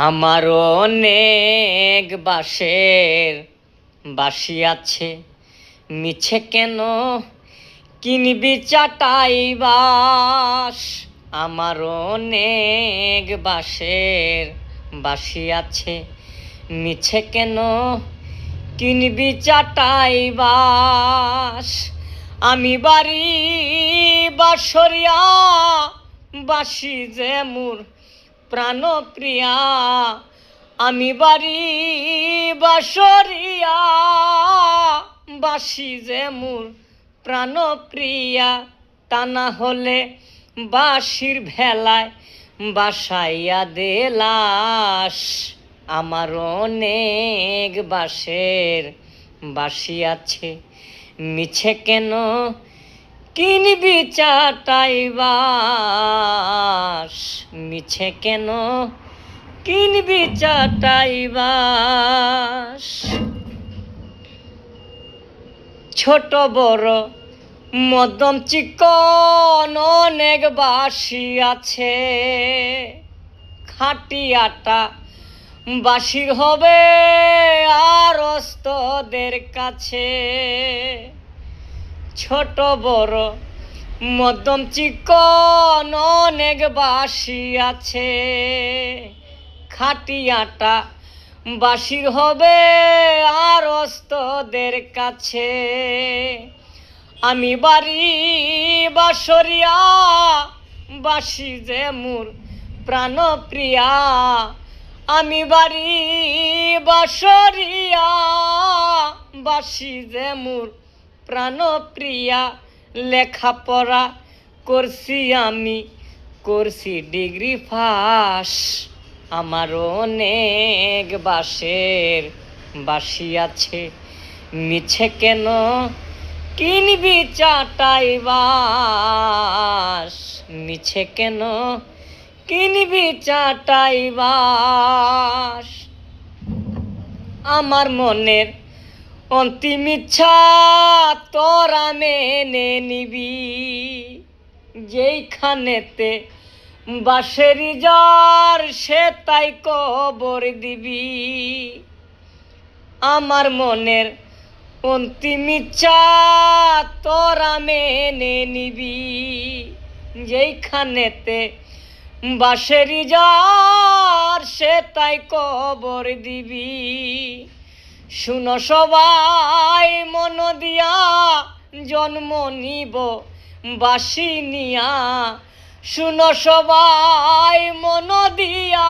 আমার অনেক বাঁশের বাঁশি আছে, মিছে কেন কিনবি চাটাই বাঁশ। আমার অনেক বাঁশের বাঁশি আছে, মিছে কেন কিনবি চাটাই বাঁশ। আমি বাড়ি বাঁশরিয়া, বাঁশি যে মোর প্রাণপ্রিয়া। আমি বাড়ি বাঁশরিয়া, বাঁশি যে মোর প্রাণপ্রিয়া। তা না হলে বাঁশির ভেলায় বাসাইয়া দেলাস। আমার অনেক বাঁশের বাঁশি আছে, মিছে কেন কিনবি চাটাই বাঁশ। মিছে কেন কিনবি চাটাই বাঁশ। ছোট বড় মধ্যম চিকন অনেক বাঁশি আছে, খাঁটি আটা বাঁশির হবে আর ওস্তাদের কাছে। ছোট বড় মধ্যম চিকন অনেক বাঁশি আছে, খাঁটি আটা বাঁশির হবে আর ওস্তাদের কাছে। আমি বাড়ি বাঁশরিয়া, বাঁশি যে মোর প্রাণপ্রিয়া। আমি বাড়ি বাঁশরিয়া, বাঁশি যে মোর প্রাণপ্রিয়া। লেখাপড়া করছি আমি, করছি ডিগ্রি পাস। আমার অনেক বাঁশের বাঁশি আছে, মিছে কেন কিনবি চাটাই বাঁশ। মিছে কেন কিনবি চাটাই বাঁশ। আমার মনের অন্তিম ইচ্ছা তোরা মেনে নিবি, যেইখানেতে বাঁশেরি যার সে তাই কবর দিবি। আমার মনের অন্তিম ইচ্ছা তোরা মেনে নিবি, যেইখানেতে বাঁশেরি যার সে তাই কবর দিবি। শুনো সবাই মন দিয়া, জন্ম নিব বাঁশি নিয়া। শুনো সবাই মন দিয়া।